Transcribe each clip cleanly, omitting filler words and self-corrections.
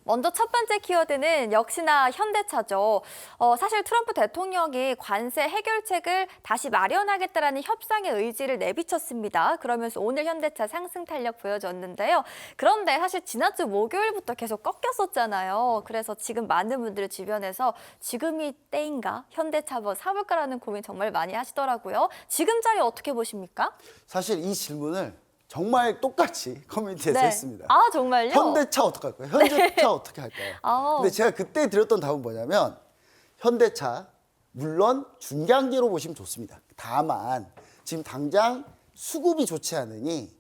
먼저 첫 번째 키워드는 역시나 현대차죠. 사실 트럼프 대통령이 관세 해결책을 다시 마련하겠다라는 협상의 의지를 내비쳤습니다. 그러면서 오늘 현대차 상승 탄력 보여줬는데요. 그런데 사실 지난주 목요일부터 계속 꺾였었잖아요. 그래서 지금 많은 분들 주변에서 지금이 때인가? 현대차 뭐 사볼까라는 고민 정말 많이 하시더라고요. 지금 자리 어떻게 보십니까? 사실 이 질문을 정말 똑같이 커뮤니티에서 네. 했습니다. 아, 정말요? 현대차 어떻게 할까요? 현대차 어떻게 할까요? 아. 근데 제가 그때 드렸던 답은 뭐냐면 현대차 물론 중장기로 보시면 좋습니다. 다만 지금 당장 수급이 좋지 않으니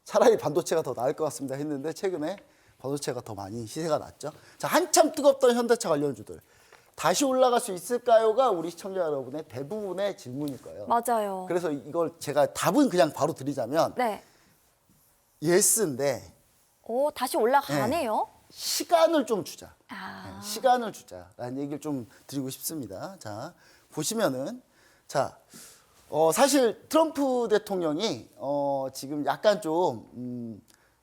차라리 반도체가 더 나을 것 같습니다 했는데 최근에 반도체가 더 많이 시세가 났죠. 자, 한참 뜨겁던 현대차 관련주들 다시 올라갈 수 있을까요가 우리 시청자 여러분의 대부분의 질문일 거예요. 맞아요. 그래서 이걸 제가 답은 그냥 바로 드리자면 네. 예스인데 오, 다시 올라가네요. 시간을 좀 주자. 아. 시간을 주자라는 얘기를 좀 드리고 싶습니다. 자, 보시면은 사실 트럼프 대통령이 지금 약간 좀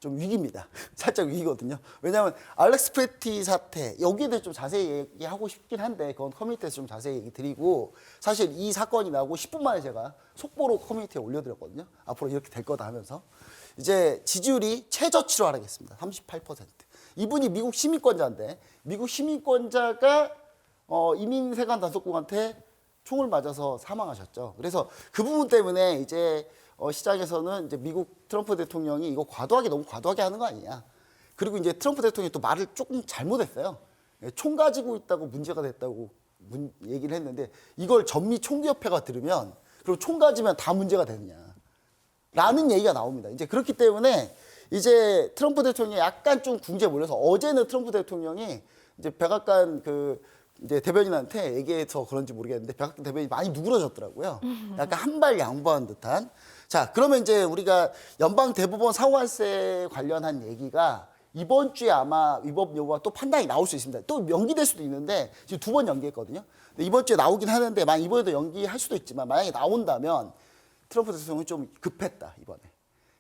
위기입니다. 살짝 위기거든요. 왜냐하면 알렉스 프레티 사태 여기에 대해 좀 자세히 얘기하고 싶긴 한데 그건 커뮤니티에서 좀 자세히 얘기 드리고 사실 이 사건이 나오고 10분 만에 제가 속보로 커뮤니티에 올려드렸거든요. 앞으로 이렇게 될 거다 하면서 이제 지지율이 최저치로 하락했습니다. 38%. 이분이 미국 시민권자인데 미국 시민권자가 이민 세관 단속국한테 총을 맞아서 사망하셨죠. 그래서 그 부분 때문에 이제 시장에서는 이제 미국 트럼프 대통령이 이거 너무 과도하게 하는 거 아니냐. 그리고 이제 트럼프 대통령이 또 말을 조금 잘못했어요. 총 가지고 있다고 문제가 됐다고 얘기를 했는데 이걸 전미 총기협회가 들으면 그리고 총 가지면 다 문제가 되느냐. 라는 얘기가 나옵니다. 이제 그렇기 때문에 이제 트럼프 대통령이 약간 좀 궁지에 몰려서 어제는 트럼프 대통령이 이제 백악관 이제 대변인한테 얘기해서 그런지 모르겠는데 백악관 대변인이 많이 누그러졌더라고요. 약간 한 발 양보한 듯한. 자, 그러면 이제 우리가 연방 대법원 상환세 관련한 얘기가 이번 주에 아마 위법 여부가 또 판단이 나올 수 있습니다. 또 연기될 수도 있는데 지금 2번 연기했거든요. 근데 이번 주에 나오긴 하는데 만약 이번에도 연기할 수도 있지만 만약에 나온다면 트럼프 대통령이 좀 급했다 이번에.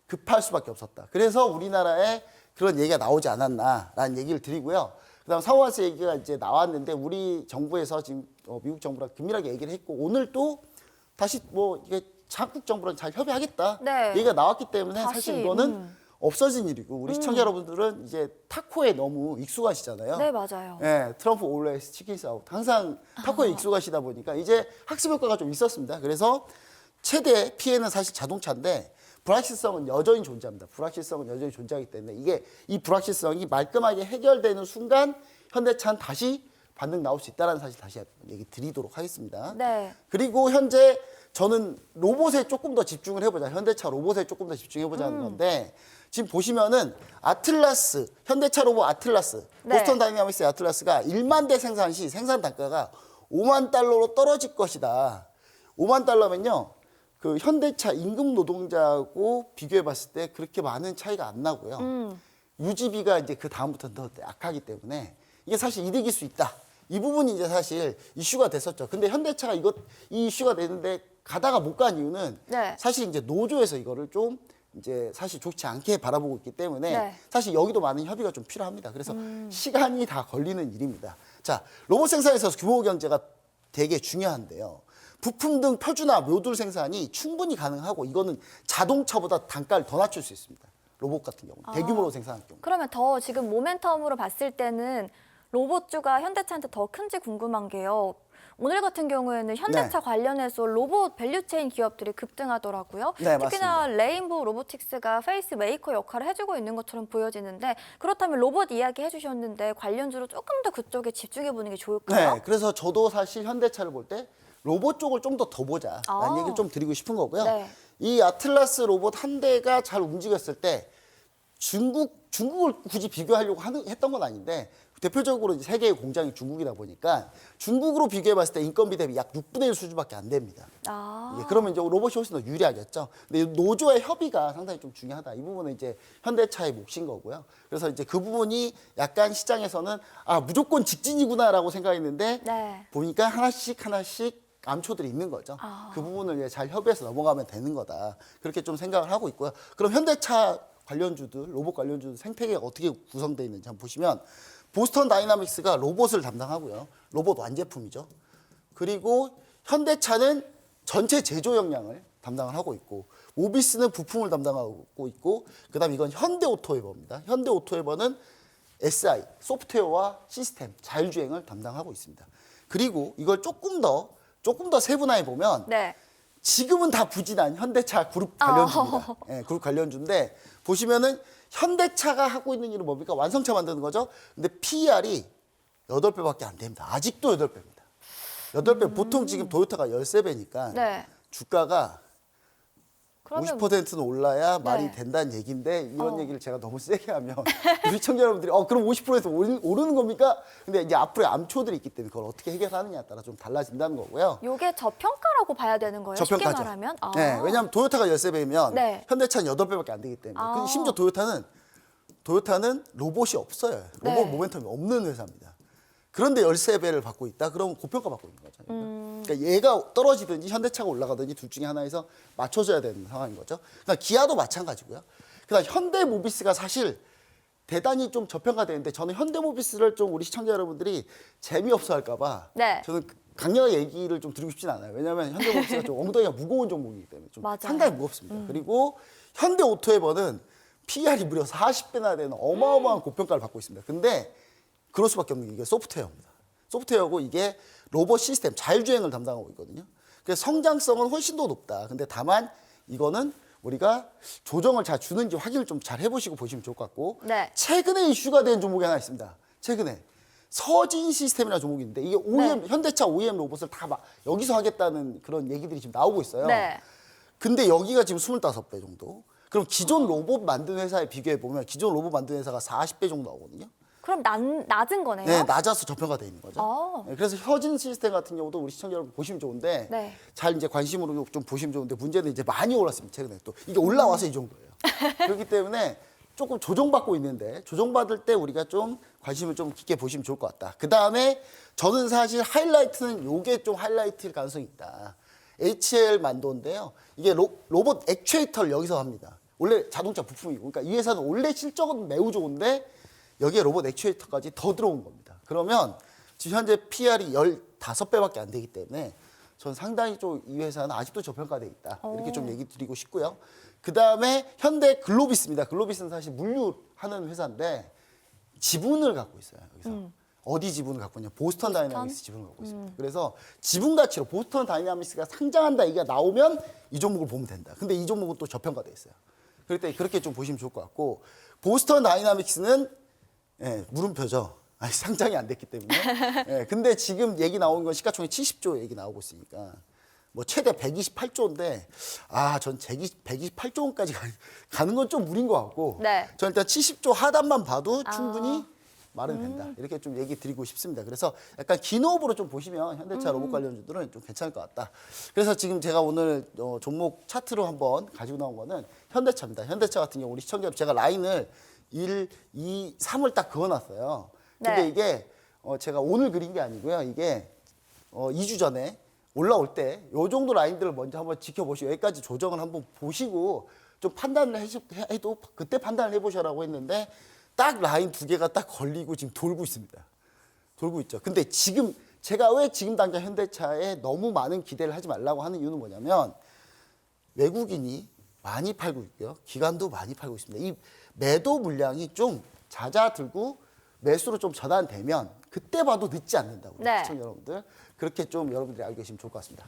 급할 수밖에 없었다. 그래서 우리나라에 그런 얘기가 나오지 않았나라는 얘기를 드리고요. 그다음 상환세 얘기가 이제 나왔는데 우리 정부에서 지금 미국 정부랑 긴밀하게 얘기를 했고 오늘 또 다시 이게 한국 정부랑 잘 협의하겠다 네. 얘기가 나왔기 때문에 다시, 사실 이거는 없어진 일이고 우리 시청자 여러분들은 이제 타코에 너무 익숙하시잖아요. 네, 맞아요. 예, 트럼프 올레이스 치킨 사우 항상 타코에 익숙하시다 보니까 이제 학습 효과가 좀 있었습니다. 그래서 최대 피해는 사실 자동차인데 불확실성은 여전히 존재합니다. 불확실성은 여전히 존재하기 때문에 이 불확실성이 말끔하게 해결되는 순간 현대차는 다시 반등 나올 수 있다는 사실 다시 얘기 드리도록 하겠습니다. 네. 그리고 현재 저는 로봇에 조금 더 집중을 해보자. 현대차 로봇에 조금 더 집중해보자는 건데 지금 보시면은 아틀라스, 현대차 로봇 아틀라스, 네. 보스턴 다이나믹스의 아틀라스가 1만 대 생산 시 생산 단가가 5만 달러로 떨어질 것이다. 5만 달러면요. 그 현대차 임금 노동자하고 비교해 봤을 때 그렇게 많은 차이가 안 나고요. 유지비가 이제 그 다음부터는 더 약하기 때문에 이게 사실 이득일 수 있다. 이 부분이 이제 사실 이슈가 됐었죠. 근데 현대차가 이 이슈가 되는데 가다가 못 간 이유는 네. 사실 이제 노조에서 이거를 좀 이제 사실 좋지 않게 바라보고 있기 때문에 네. 사실 여기도 많은 협의가 좀 필요합니다. 그래서 시간이 다 걸리는 일입니다. 자, 로봇 생산에서 규모 경제가 되게 중요한데요. 부품 등 표준화 모듈 생산이 충분히 가능하고 이거는 자동차보다 단가를 더 낮출 수 있습니다. 로봇 같은 경우는 대규모로 생산할 경우. 그러면 더 지금 모멘텀으로 봤을 때는 로봇주가 현대차한테 더 큰지 궁금한 게요. 오늘 같은 경우에는 현대차 네. 관련해서 로봇 밸류체인 기업들이 급등하더라고요. 네, 특히나 맞습니다. 레인보우 로보틱스가 페이스 메이커 역할을 해주고 있는 것처럼 보여지는데 그렇다면 로봇 이야기 해주셨는데 관련주로 조금 더 그쪽에 집중해보는 게 좋을까요? 네, 그래서 저도 사실 현대차를 볼 때 로봇 쪽을 좀 더 보자라는 아. 얘기를 좀 드리고 싶은 거고요. 네. 이 아틀라스 로봇 한 대가 잘 움직였을 때 중국을 굳이 비교하려고 했던 건 아닌데 대표적으로 이제 세계의 공장이 중국이다 보니까 중국으로 비교해봤을 때 인건비 대비 약 6분의 1 수준밖에 안 됩니다. 아. 그러면 이제 로봇이 훨씬 더 유리하겠죠. 근데 노조의 협의가 상당히 좀 중요하다. 이 부분은 이제 현대차의 몫인 거고요. 그래서 이제 그 부분이 약간 시장에서는 무조건 직진이구나라고 생각했는데 네. 보니까 하나씩 암초들이 있는 거죠. 그 부분을 이제 잘 협의해서 넘어가면 되는 거다. 그렇게 좀 생각을 하고 있고요. 그럼 현대차 관련주들, 로봇 관련주들 생태계가 어떻게 구성되어 있는지 한번 보시면 보스턴 다이나믹스가 로봇을 담당하고요. 로봇 완제품이죠. 그리고 현대차는 전체 제조 역량을 담당을 하고 있고, 모비스는 부품을 담당하고 있고, 그다음 이건 현대오토웨버입니다. 현대오토웨버는 SI, 소프트웨어와 시스템, 자율주행을 담당하고 있습니다. 그리고 이걸 조금 더 세분화해 보면 네. 지금은 다 부진한 현대차 그룹 관련주입니다. 예, 그룹 관련주인데 보시면은 현대차가 하고 있는 일은 뭡니까? 완성차 만드는 거죠. 근데 PER이 8배밖에 안 됩니다. 아직도 8배입니다. 8배. 보통 지금 도요타가 13배니까 네. 주가가 그러면 50%는 올라야 말이 네. 된다는 얘기인데 이런 얘기를 제가 너무 세게 하면 우리 시청자 여러분들이 그럼 50%에서 오르는 겁니까? 근데 이제 앞으로 암초들이 있기 때문에 그걸 어떻게 해결하느냐에 따라 좀 달라진다는 거고요. 요게 저평가라고 봐야 되는 거예요? 쉽게 저평가죠. 말하면? 아. 네, 왜냐하면 도요타가 13배면 네. 현대차는 8배밖에 안 되기 때문에. 아. 근데 심지어 도요타는 로봇이 없어요. 로봇 네. 모멘텀이 없는 회사입니다. 그런데 13배를 받고 있다? 그럼 고평가 받고 있는 거죠. 그러니까 얘가 떨어지든지 현대차가 올라가든지 둘 중에 하나에서 맞춰줘야 되는 상황인 거죠. 그러니까 기아도 마찬가지고요. 그다음 현대모비스가 사실 대단히 좀 저평가되는데 저는 현대모비스를 좀 우리 시청자 여러분들이 재미없어 할까 봐 네. 저는 강력하게 얘기를 좀 드리고 싶진 않아요. 왜냐하면 현대모비스가 좀 엉덩이가 무거운 종목이기 때문에 좀 맞아요. 상당히 무겁습니다. 그리고 현대오토웨버는 PER이 무려 40배나 되는 어마어마한 고평가를 받고 있습니다. 근데 그럴 수밖에 없는 게 이게 소프트웨어입니다. 소프트웨어고 이게 로봇 시스템, 자율주행을 담당하고 있거든요. 그래서 성장성은 훨씬 더 높다. 근데 다만 이거는 우리가 조정을 잘 주는지 확인을 좀 잘 해보시고 보시면 좋을 것 같고 네. 최근에 이슈가 된 종목이 하나 있습니다. 최근에 서진 시스템이라는 종목이 있는데 이게 OEM, 네. 현대차 OEM 로봇을 다 막 여기서 하겠다는 그런 얘기들이 지금 나오고 있어요. 네. 근데 여기가 지금 25배 정도. 그럼 기존 로봇 만드는 회사에 비교해 보면 기존 로봇 만드는 회사가 40배 정도 나오거든요. 그럼 낮은 거네요? 네, 낮아서 저평가돼 있는 거죠. 아. 네, 그래서 혀진 시스템 같은 경우도 우리 시청자 여러분 보시면 좋은데 네. 잘 이제 관심으로 좀 보시면 좋은데 문제는 이제 많이 올랐습니다. 최근에 또 이게 올라와서 이 정도예요. 그렇기 때문에 조금 조정받고 있는데 조정받을 때 우리가 좀 관심을 좀 깊게 보시면 좋을 것 같다. 그 다음에 저는 사실 하이라이트는 요게 좀 하이라이트일 가능성이 있다. HL 만도인데요. 이게 로봇 액추에이터를 여기서 합니다. 원래 자동차 부품이고, 그러니까 이 회사는 원래 실적은 매우 좋은데 여기에 로봇 액추에이터까지 더 들어온 겁니다. 그러면 지금 현재 PR이 15배밖에 안 되기 때문에 저는 상당히 좀 이 회사는 아직도 저평가돼 있다. 이렇게 좀 얘기 드리고 싶고요. 그 다음에 현대 글로비스입니다. 글로비스는 사실 물류하는 회사인데 지분을 갖고 있어요. 여기서. 어디 지분을 갖고 있냐? 보스턴 다이나믹스 지분을 갖고 있습니다. 그래서 지분 가치로 보스턴 다이나믹스가 상장한다 얘기가 나오면 이 종목을 보면 된다. 근데 이 종목은 또 저평가돼 있어요. 그럴 때 그렇게 좀 보시면 좋을 것 같고 보스턴 다이나믹스는 물음표죠. 아니, 상장이 안 됐기 때문에. 근데 지금 얘기 나오는 건 시가총액 70조 얘기 나오고 있으니까 뭐 최대 128조인데 전 128조 원까지 가는 건 좀 무리인 것 같고 네. 저는 일단 70조 하단만 봐도 충분히 말은 된다. 이렇게 좀 얘기 드리고 싶습니다. 그래서 약간 기노업으로 좀 보시면 현대차 로봇 관련주들은 좀 괜찮을 것 같다. 그래서 지금 제가 오늘 종목 차트로 한번 가지고 나온 거는 현대차입니다. 현대차 같은 경우 우리 시청자 여러분 제가 라인을 1, 2, 3을 딱 그어놨어요. 근데 네. 이게 제가 오늘 그린 게 아니고요. 이게 2주 전에 올라올 때 요 정도 라인들을 먼저 한번 지켜보시고 여기까지 조정을 한번 보시고 좀 판단을 해도 그때 판단을 해보셔라고 했는데 딱 라인 2개가 딱 걸리고 지금 돌고 있습니다. 돌고 있죠. 근데 지금 제가 왜 지금 당장 현대차에 너무 많은 기대를 하지 말라고 하는 이유는 뭐냐면 외국인이 많이 팔고 있고요. 기관도 많이 팔고 있습니다. 이 매도 물량이 좀 잦아들고 매수로 좀 전환되면 그때 봐도 늦지 않는다고 네. 시청자 여러분들. 그렇게 좀 여러분들이 알고 계시면 좋을 것 같습니다.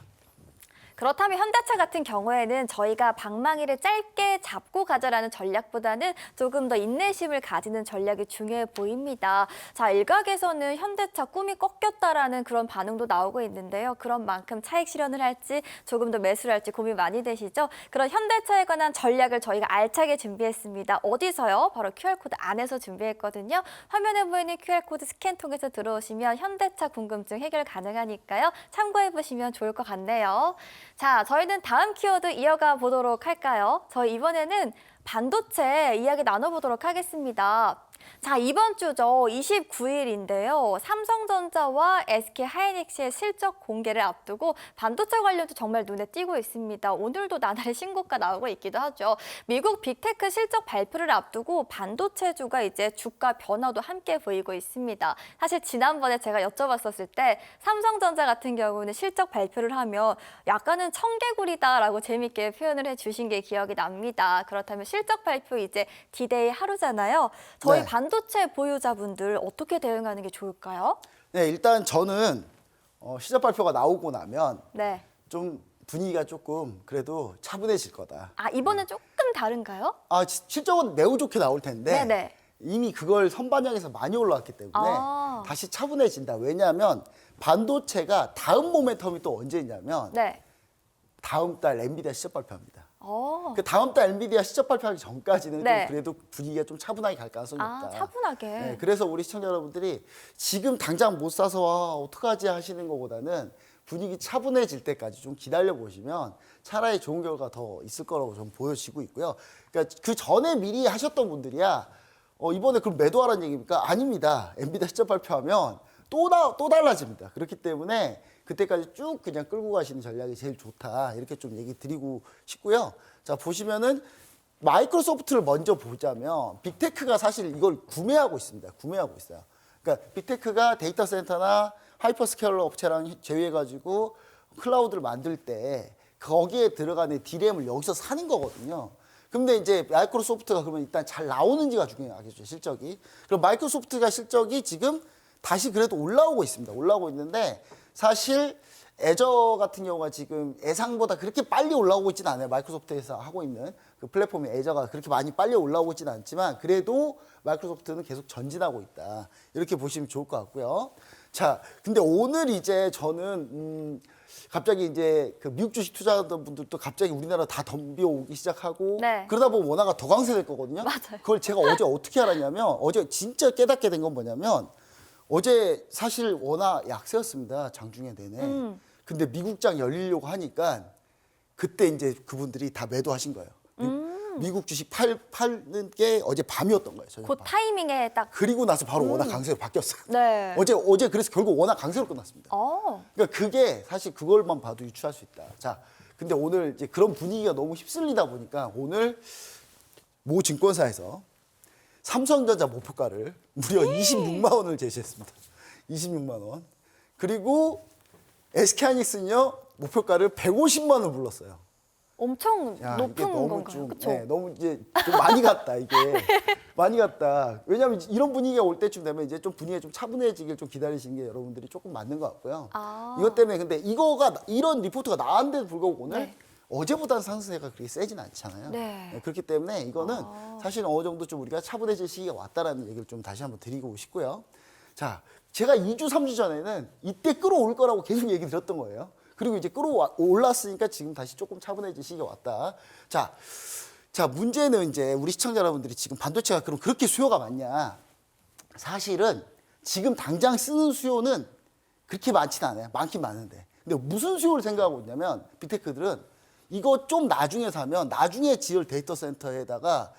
그렇다면 현대차 같은 경우에는 저희가 방망이를 짧게 잡고 가자라는 전략보다는 조금 더 인내심을 가지는 전략이 중요해 보입니다. 자, 일각에서는 현대차 꿈이 꺾였다라는 그런 반응도 나오고 있는데요. 그런 만큼 차익 실현을 할지 조금 더 매수를 할지 고민 많이 되시죠? 그런 현대차에 관한 전략을 저희가 알차게 준비했습니다. 어디서요? 바로 QR코드 안에서 준비했거든요. 화면에 보이는 QR코드 스캔 통해서 들어오시면 현대차 궁금증 해결 가능하니까요. 참고해보시면 좋을 것 같네요. 자, 저희는 다음 키워드 이어가 보도록 할까요? 저희 이번에는 반도체 이야기 나눠보도록 하겠습니다. 자, 이번 주죠. 29일인데요. 삼성전자와 SK하이닉스의 실적 공개를 앞두고 반도체 관련도 정말 눈에 띄고 있습니다. 오늘도 나날이 신고가 나오고 있기도 하죠. 미국 빅테크 실적 발표를 앞두고 반도체주가 이제 주가 변화도 함께 보이고 있습니다. 사실 지난번에 제가 여쭤봤었을 때 삼성전자 같은 경우는 실적 발표를 하면 약간은 청개구리다라고 재밌게 표현을 해주신 게 기억이 납니다. 그렇다면 실적 발표 이제 디데이 하루잖아요. 저희 네. 반도체 보유자분들 어떻게 대응하는 게 좋을까요? 네, 일단 저는 실적 발표가 나오고 나면 네. 좀 분위기가 조금 그래도 차분해질 거다. 아, 이번엔 조금 다른가요? 실적은 매우 좋게 나올 텐데 네네. 이미 그걸 선반영해서 많이 올라왔기 때문에 아. 다시 차분해진다. 왜냐하면 반도체가 다음 모멘텀이 또 언제 있냐면 네. 다음 달 엔비디아 실적 발표합니다. 어. 그 다음 달 엔비디아 실적 발표하기 전까지는 네. 좀 그래도 분위기가 좀 차분하게 갈 가능성이 아, 있다. 차분하게. 네, 그래서 우리 시청자 여러분들이 지금 당장 못 사서 어떡하지 하시는 것보다는 분위기 차분해질 때까지 좀 기다려 보시면 차라리 좋은 결과 더 있을 거라고 좀 보여지고 있고요. 그러니까 그 전에 미리 하셨던 분들이야 이번에 그럼 매도하라는 얘기입니까? 아닙니다. 엔비디아 실적 발표하면 또 달라집니다. 그렇기 때문에 그때까지 쭉 그냥 끌고 가시는 전략이 제일 좋다. 이렇게 좀 얘기 드리고 싶고요. 자, 보시면은 마이크로소프트를 먼저 보자면 빅테크가 사실 이걸 구매하고 있습니다. 구매하고 있어요. 그러니까 빅테크가 데이터 센터나 하이퍼스케일러 업체랑 제휴해가지고 클라우드를 만들 때 거기에 들어가는 디램을 여기서 사는 거거든요. 근데 이제 마이크로소프트가 그러면 일단 잘 나오는지가 중요하겠죠, 실적이. 그럼 마이크로소프트가 실적이 지금 다시 그래도 올라오고 있습니다. 올라오고 있는데 사실 애저 같은 경우가 지금 예상보다 그렇게 빨리 올라오고 있지는 않아요. 마이크로소프트에서 하고 있는 그 플랫폼의 애저가 그렇게 많이 빨리 올라오고 있지는 않지만 그래도 마이크로소프트는 계속 전진하고 있다. 이렇게 보시면 좋을 것 같고요. 자, 근데 오늘 이제 저는 갑자기 이제 그 미국 주식 투자하던 분들도 갑자기 우리나라 다 덤벼오기 시작하고 네. 그러다 보면 원화가 더 강세될 거거든요. 맞아요. 그걸 제가 어제 어떻게 알았냐면 어제 진짜 깨닫게 된 건 뭐냐면 어제 사실 원화 약세였습니다. 장중에 내내. 근데 미국장 열리려고 하니까 그때 이제 그분들이 다 매도하신 거예요. 미국 주식 팔는 게 어제 밤이었던 거예요. 저녁 그 밤. 타이밍에 딱. 그리고 나서 바로 원화 강세로 바뀌었어요. 네. 어제 그래서 결국 원화 강세로 끝났습니다. 어. 그러니까 그게 사실 그걸만 봐도 유추할 수 있다. 자, 근데 오늘 이제 그런 분위기가 너무 휩쓸리다 보니까 오늘 모 증권사에서 삼성전자 목표가를 무려 26만 원을 제시했습니다. 26만 원. 그리고 SK하이닉스는요 목표가를 150만 원을 불렀어요. 엄청 야, 높은 이게 너무 건가요? 좀, 그쵸? 네, 너무 이제 좀 많이 갔다 이게 많이 갔다. 왜냐하면 이런 분위기가 올 때쯤 되면 이제 좀 분위기가 좀 차분해지길 좀 기다리시는 게 여러분들이 조금 맞는 것 같고요. 아. 이것 때문에 근데 이런 리포트가 나왔는데도 불구하고 오늘 네. 어제보다는 상승세가 그렇게 세진 않잖아요. 네. 그렇기 때문에 이거는 사실 어느 정도 좀 우리가 차분해질 시기가 왔다라는 얘기를 좀 다시 한번 드리고 싶고요. 자, 제가 2주, 3주 전에는 이때 끌어올 거라고 계속 얘기 드렸던 거예요. 그리고 이제 올랐으니까 지금 다시 조금 차분해질 시기가 왔다. 자, 문제는 이제 우리 시청자 여러분들이 지금 반도체가 그럼 그렇게 수요가 많냐? 사실은 지금 당장 쓰는 수요는 그렇게 많지는 않아요. 많긴 많은데. 근데 무슨 수요를 생각하고 있냐면 빅테크들은 이거 좀 나중에 사면 나중에 지을 데이터 센터에다가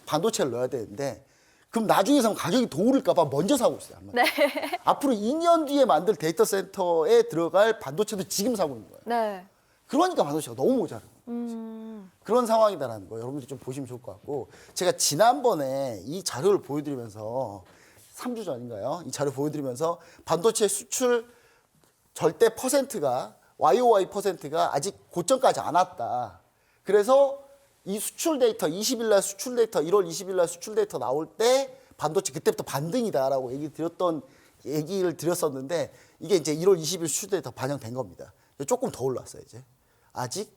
반도체를 넣어야 되는데 그럼 나중에 사면 가격이 더 오를까 봐 먼저 사고 있어요. 네. 앞으로 2년 뒤에 만들 데이터 센터에 들어갈 반도체도 지금 사고 있는 거예요. 네. 그러니까 반도체가 너무 모자라요. 그런 상황이다라는 거 여러분들이 좀 보시면 좋을 것 같고 제가 지난번에 이 자료를 보여드리면서 3주 전인가요? 이 자료 보여드리면서 반도체 수출 절대 퍼센트가 YOY 퍼센트가 아직 고점까지 안 왔다. 그래서 이 수출 데이터 20일 날 수출 데이터 1월 20일 날 수출 데이터 나올 때 반도체 그때부터 반등이다라고 얘기를 드렸었는데 이게 이제 1월 20일 수출 데이터 반영된 겁니다. 조금 더 올랐어요, 이제. 아직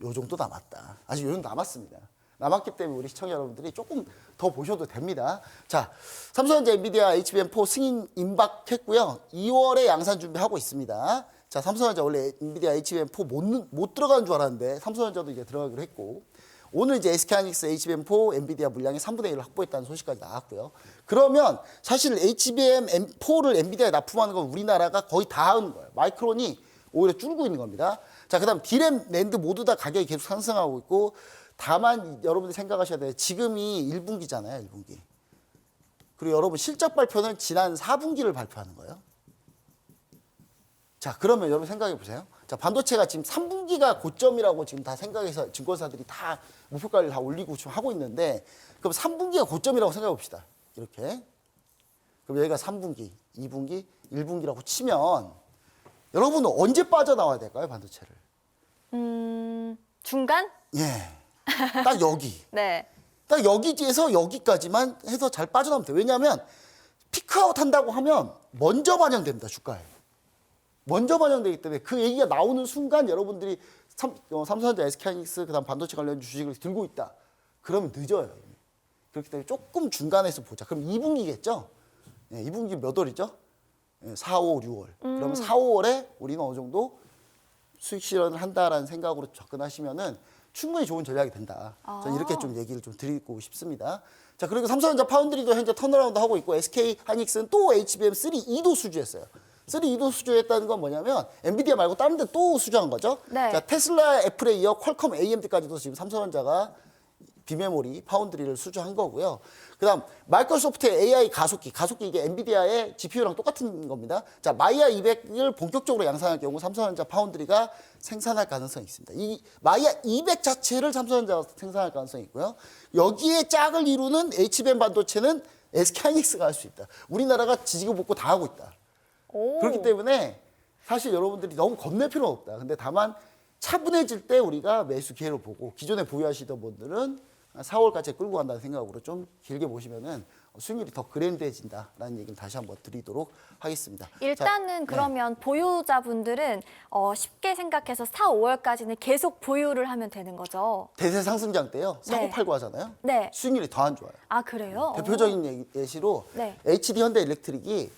요 정도 남았다. 아직 요 정도 남았습니다. 남았기 때문에 우리 시청자 여러분들이 조금 더 보셔도 됩니다. 자, 삼성전자 엔비디아 HBM4 승인 임박했고요. 2월에 양산 준비하고 있습니다. 자, 삼성전자 원래 엔비디아 HBM4 못 들어가는 줄 알았는데 삼성전자도 이제 들어가기로 했고 오늘 이제 SK하이닉스 HBM4 엔비디아 물량의 3분의 1을 확보했다는 소식까지 나왔고요. 그러면 사실 HBM4를 엔비디아에 납품하는 건 우리나라가 거의 다 하는 거예요. 마이크론이 오히려 줄고 있는 겁니다. 자, 그다음 디램, 낸드 모두 다 가격이 계속 상승하고 있고 다만 여러분들이 생각하셔야 돼요. 지금이 1분기잖아요, 1분기. 그리고 여러분 실적 발표는 지난 4분기를 발표하는 거예요. 자, 그러면 여러분 생각해 보세요. 자, 반도체가 지금 3분기가 고점이라고 지금 다 생각해서 증권사들이 다 목표가를 다 올리고 지금 하고 있는데, 그럼 3분기가 고점이라고 생각해 봅시다. 이렇게. 그럼 여기가 3분기, 2분기, 1분기라고 치면 여러분은 언제 빠져나와야 될까요, 반도체를? 중간? 예. 딱 여기. 네. 딱 여기에서 여기까지만 해서 잘 빠져나오면 돼요. 왜냐하면 피크아웃 한다고 하면 먼저 반영됩니다, 주가에. 먼저 반영되기 때문에 그 얘기가 나오는 순간 여러분들이 삼성전자, SK하이닉스, 그다음 반도체 관련 주식을 들고 있다. 그러면 늦어요. 이미. 그렇기 때문에 조금 중간에서 보자. 그럼 2분기겠죠? 예, 2분기 몇 월이죠? 예, 4, 5, 6월. 그러면 4, 5월에 우리는 어느 정도 수익 실현을 한다라는 생각으로 접근하시면은 충분히 좋은 전략이 된다. 저는 이렇게 좀 얘기를 좀 드리고 싶습니다. 자, 그리고 삼성전자 파운드리도 현재 턴어라운드 하고 있고, SK 하이닉스는 또 HBM3 2도 수주했어요. 3 2도 수주했다는 건 뭐냐면 엔비디아 말고 다른 데 또 수주한 거죠. 네. 자, 테슬라, 애플에 이어 퀄컴, AMD까지도 지금 삼성전자가 비메모리, 파운드리를 수주한 거고요. 그다음 마이크로소프트의 AI 가속기 이게 엔비디아의 GPU랑 똑같은 겁니다. 자, 마이아 200을 본격적으로 양산할 경우 삼성전자 파운드리가 생산할 가능성이 있습니다. 이 마이아 200 자체를 삼성전자가 생산할 가능성이 있고요. 여기에 짝을 이루는 HBM 반도체는 SK하이닉스가 할 수 있다. 우리나라가 지지고 볶고 다 하고 있다. 오. 그렇기 때문에 사실 여러분들이 너무 겁낼 필요는 없다. 근데 다만 차분해질 때 우리가 매수 기회를 보고, 기존에 보유하시던 분들은 4월까지 끌고 간다는 생각으로 좀 길게 보시면은 수익률이 더 그랜드해진다라는 얘기를 다시 한번 드리도록 하겠습니다. 일단은 그러면 보유자분들은 쉽게 생각해서 4, 5월까지는 계속 보유를 하면 되는 거죠. 대세 상승장 때요. 사고 네. 팔고 하잖아요. 네. 수익률이 더 안 좋아요. 아, 그래요? 대표적인 예시로 네. HD 현대일렉트릭이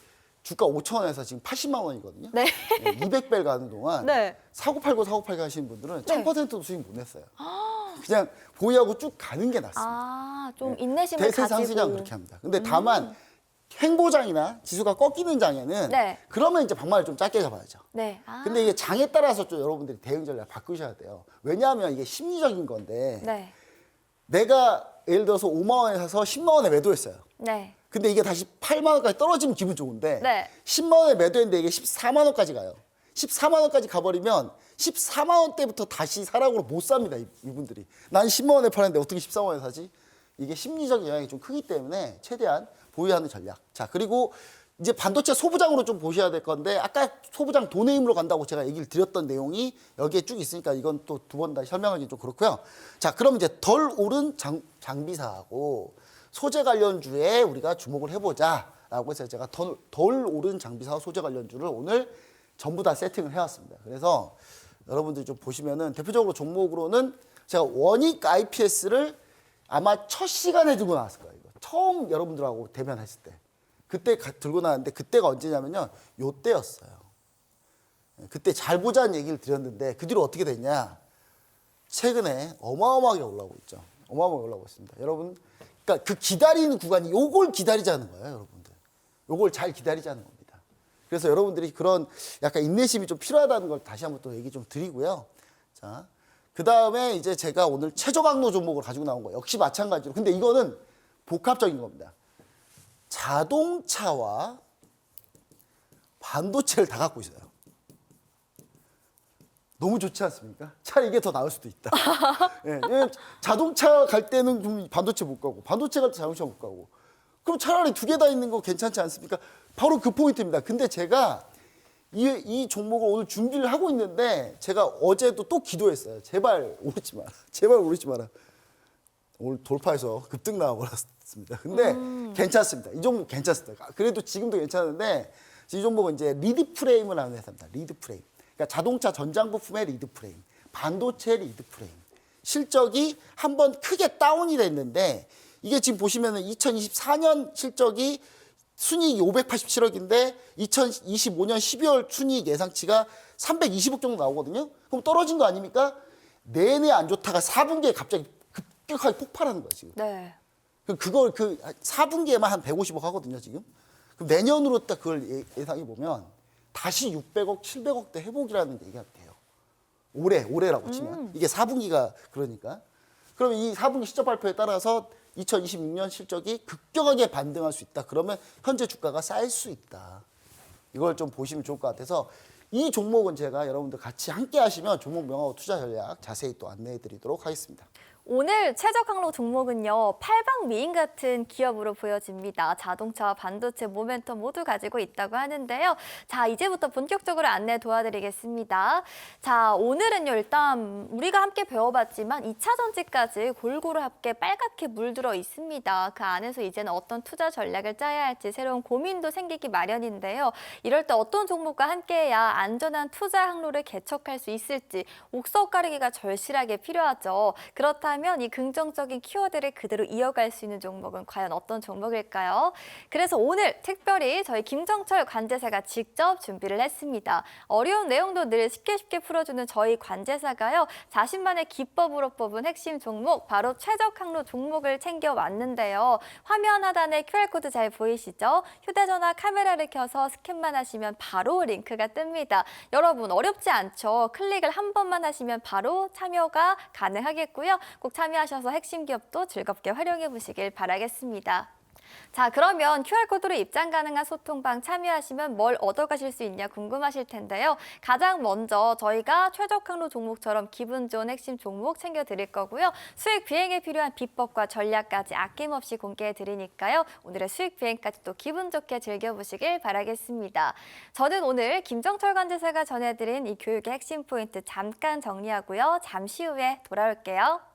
주가 5,000원에서 지금 80만 원이거든요. 네. 200배 가는 동안 네. 사고 팔고 하시는 분들은 네. 1000%도 수익 못 냈어요. 그냥 보유하고 쭉 가는 게 낫습니다. 아, 좀 인내심을 대세 가지고. 상승장 그렇게 합니다. 근데 다만 횡보장이나 지수가 꺾이는 장에는 네. 그러면 이제 방망이를 좀 짧게 잡아야죠. 네. 아, 근데 이게 장에 따라서 좀 여러분들이 대응 전략 바꾸셔야 돼요. 왜냐하면 이게 심리적인 건데 네. 내가 예를 들어서 5만 원에 사서 10만 원에 매도했어요. 네. 근데 이게 다시 8만 원까지 떨어지면 기분 좋은데 네. 10만 원에 매도했는데 이게 14만 원까지 가요. 14만 원까지 가버리면 14만 원대부터 다시 사라고 못 삽니다. 이분들이. 난 10만 원에 팔았는데 어떻게 14만 원에 사지? 이게 심리적 영향이 좀 크기 때문에 최대한 보유하는 전략. 자, 그리고 이제 반도체 소부장으로 좀 보셔야 될 건데, 아까 소부장 돈의 힘으로 간다고 제가 얘기를 드렸던 내용이 여기에 쭉 있으니까 이건 또 두 번 다시 설명하기 좀 그렇고요. 자, 그럼 이제 덜 오른 장비사하고 소재 관련주에 우리가 주목을 해보자라고 해서 제가 덜 오른 장비사와 소재 관련주를 오늘 전부 다 세팅을 해왔습니다. 그래서 여러분들이 좀 보시면은 대표적으로 종목으로는 제가 원익 IPS를 아마 첫 시간에 들고 나왔을 거예요. 이거. 처음 여러분들하고 대면했을 때. 그때 들고 나왔는데 그때가 언제냐면요. 요때였어요. 그때 잘 보자는 얘기를 드렸는데 그 뒤로 어떻게 됐냐. 최근에 어마어마하게 올라오고 있죠. 어마어마하게 올라오고 있습니다. 여러분, 그러니까 그 기다리는 구간이 요걸 기다리자는 거예요. 여러분들. 요걸 잘 기다리자는 겁니다. 그래서 여러분들이 그런 약간 인내심이 좀 필요하다는 걸 다시 한번 또 얘기 좀 드리고요. 자, 그 다음에 이제 제가 오늘 최저 강로 종목을 가지고 나온 거예요. 역시 마찬가지로. 근데 이거는 복합적인 겁니다. 자동차와 반도체를 다 갖고 있어요. 너무 좋지 않습니까? 차라리 이게 더 나을 수도 있다. 예, 자동차 갈 때는 그럼 반도체 못 가고, 반도체 갈 때 자동차 못 가고. 그럼 차라리 두 개 다 있는 거 괜찮지 않습니까? 바로 그 포인트입니다. 근데 제가 이 종목을 오늘 준비를 하고 있는데 제가 어제도 또 기도했어요. 제발 오르지 마라. 제발 오르지 마라. 오늘 돌파해서 급등 나와버렸습니다. 근데 괜찮습니다. 이 종목 괜찮습니다. 그래도 지금도 괜찮은데 이 종목은 이제 리드 프레임을 하는 회사입니다. 리드 프레임. 그러니까 자동차 전장 부품의 리드 프레임, 반도체 리드 프레임. 실적이 한번 크게 다운이 됐는데 이게 지금 보시면은 2024년 실적이 순이익이 587억인데 2025년 12월 순이익 예상치가 320억 정도 나오거든요. 그럼 떨어진 거 아닙니까? 내내 안 좋다가 4분기에 갑자기 급격하게 폭발하는 거예요, 지금. 네. 그걸 그 4분기에만 한 150억 하거든요, 지금. 그럼 내년으로 딱 그걸 예상해 보면 다시 600억, 700억대 회복이라는 얘기가 돼요. 올해라고 치면. 이게 4분기가 그러니까. 그럼 이 4분기 실적 발표에 따라서 2026년 실적이 급격하게 반등할 수 있다. 그러면 현재 주가가 쌓일 수 있다. 이걸 좀 보시면 좋을 것 같아서 이 종목은 제가 여러분들 같이 함께 하시면 종목 명하고 투자 전략 자세히 또 안내해 드리도록 하겠습니다. 오늘 최적 항로 종목은요, 팔방미인 같은 기업으로 보여집니다. 자동차와 반도체, 모멘텀 모두 가지고 있다고 하는데요. 자, 이제부터 본격적으로 안내 도와드리겠습니다. 자, 오늘은요, 일단 우리가 함께 배워봤지만 2차 전지까지 골고루 함께 빨갛게 물들어 있습니다. 그 안에서 이제는 어떤 투자 전략을 짜야 할지 새로운 고민도 생기기 마련인데요. 이럴 때 어떤 종목과 함께해야 안전한 투자 항로를 개척할 수 있을지 옥석 가리기가 절실하게 필요하죠. 그렇다면 이 긍정적인 키워드를 그대로 이어갈 수 있는 종목은 과연 어떤 종목일까요? 그래서 오늘 특별히 저희 김정철 관제사가 직접 준비를 했습니다. 어려운 내용도 늘 쉽게 풀어주는 저희 관제사가요. 자신만의 기법으로 뽑은 핵심 종목, 바로 최적 항로 종목을 챙겨왔는데요. 화면 하단에 QR코드 잘 보이시죠? 휴대전화 카메라를 켜서 스캔만 하시면 바로 링크가 뜹니다. 여러분 어렵지 않죠? 클릭을 한 번만 하시면 바로 참여가 가능하겠고요. 꼭 참여하셔서 핵심 기업도 즐겁게 활용해 보시길 바라겠습니다. 자, 그러면 QR코드로 입장 가능한 소통방 참여하시면 뭘 얻어가실 수 있냐 궁금하실 텐데요. 가장 먼저 저희가 최적 항로 종목처럼 기분 좋은 핵심 종목 챙겨드릴 거고요. 수익 비행에 필요한 비법과 전략까지 아낌없이 공개해 드리니까요. 오늘의 수익 비행까지 또 기분 좋게 즐겨보시길 바라겠습니다. 저는 오늘 김정철 관제사가 전해드린 이 교육의 핵심 포인트 잠깐 정리하고요. 잠시 후에 돌아올게요.